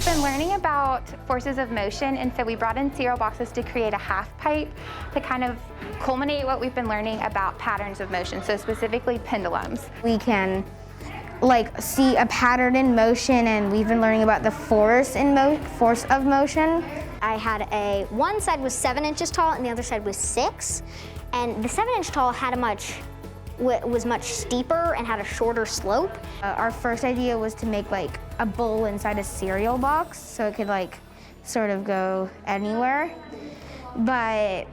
We've been learning about forces of motion, and so we brought in cereal boxes to create a half pipe to kind of culminate what we've been learning about patterns of motion, so specifically pendulums. We can see a pattern in motion, and we've been learning about the force of motion. I had one side was 7 inches tall and the other side was 6. And the 7-inch tall was much steeper and had a shorter slope. Our first idea was to make a bowl inside a cereal box so it could sort of go anywhere. But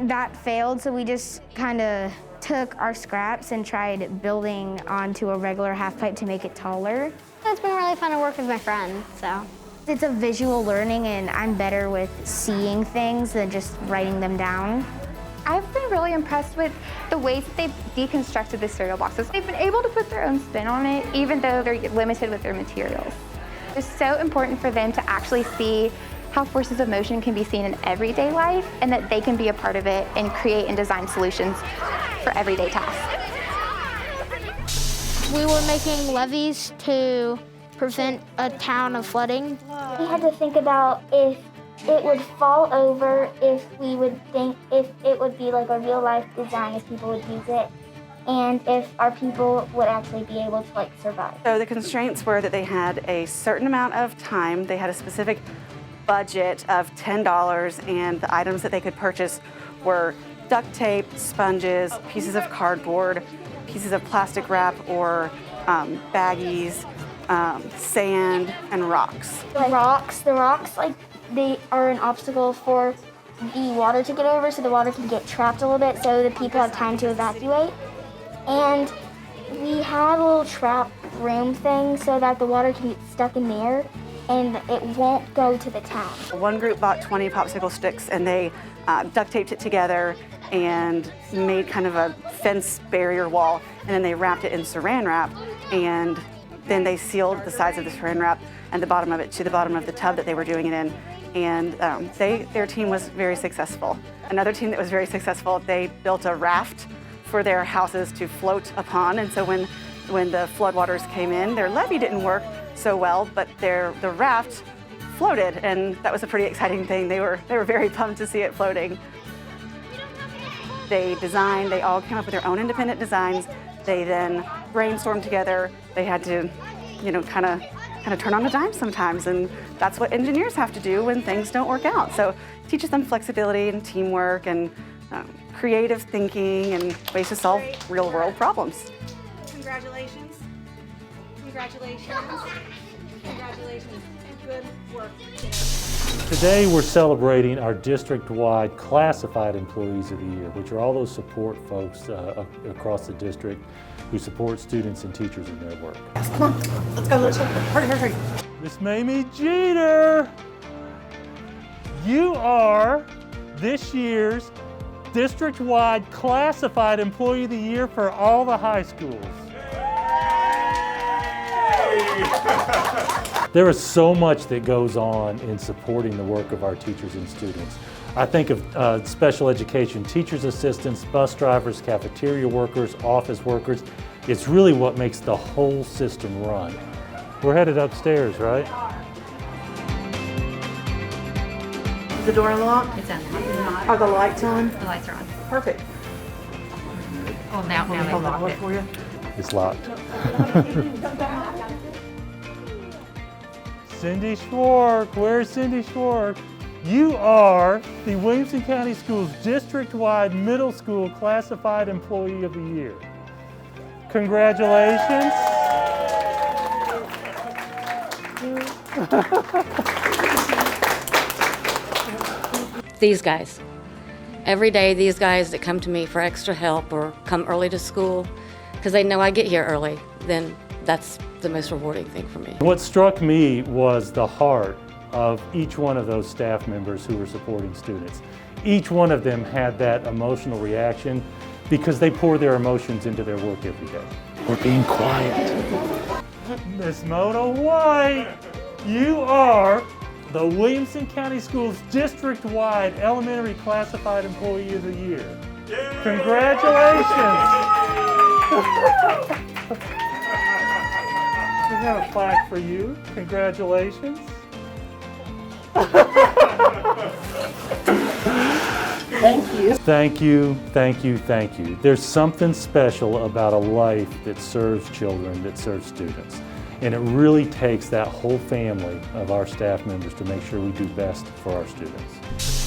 that failed, so we just kind of took our scraps and tried building onto a regular half pipe to make it taller. It's been really fun to work with my friends, so. It's a visual learning, and I'm better with seeing things than just writing them down. I've been really impressed with the ways that they've deconstructed the cereal boxes. They've been able to put their own spin on it, even though they're limited with their materials. It's so important for them to actually see how forces of motion can be seen in everyday life, and that they can be a part of it and create and design solutions for everyday tasks. We were making levees to prevent a town of flooding. We had to think about if it would fall over, if it would be like a real life design, if people would use it, and if our people would actually be able to survive. So the constraints were that they had a certain amount of time, they had a specific budget of $10, and the items that they could purchase were duct tape, sponges, pieces of cardboard, pieces of plastic wrap or baggies, sand, and rocks. The rocks, they are an obstacle for the water to get over, so the water can get trapped a little bit so the people have time to evacuate. And we had a little trap room thing so that the water can get stuck in there and it won't go to the town. One group bought 20 popsicle sticks and they duct taped it together and made kind of a fence barrier wall, and then they wrapped it in saran wrap, and then they sealed the sides of the saran wrap and the bottom of it to the bottom of the tub that they were doing it in. And their team was very successful. Another team that was very successful, they built a raft for their houses to float upon, and so when the floodwaters came in, their levee didn't work so well, but the raft floated, and that was a pretty exciting thing. They were very pumped to see it floating. They all came up with their own independent designs. They then brainstormed together. They had to, kind of turn on a dime sometimes, and that's what engineers have to do when things don't work out. So it teaches them flexibility and teamwork and creative thinking and ways to solve real-world problems. Congratulations. Congratulations. Congratulations. Good work today. Today we're celebrating our district-wide classified employees of the year, which are all those support folks across the district who support students and teachers in their work. Come on, let's go, hurry. Miss Mamie Jeter, you are this year's district-wide classified employee of the year for all the high schools. There is so much that goes on in supporting the work of our teachers and students. I think of special education teachers' assistants, bus drivers, cafeteria workers, office workers. It's really what makes the whole system run. We're headed upstairs, right? Is the door unlocked? It's unlocked. Are the lights on? The lights are on. Perfect. Oh, now they locked it. For you. It's locked. Cindy Schwark, where's Cindy Schwark? You are the Williamson County School's district-wide middle school classified employee of the year. Congratulations. These guys. Every day, these guys that come to me for extra help or come early to school, because they know I get here early, then that's the most rewarding thing for me. What struck me was the heart of each one of those staff members who were supporting students. Each one of them had that emotional reaction because they pour their emotions into their work every day. We're being quiet. Miss Mona White, you are the Williamson County School's district-wide elementary classified employee of the year. Yay! Congratulations! We have a plaque for you. Congratulations. Thank you. Thank you, thank you, thank you. There's something special about a life that serves children, that serves students. And it really takes that whole family of our staff members to make sure we do best for our students.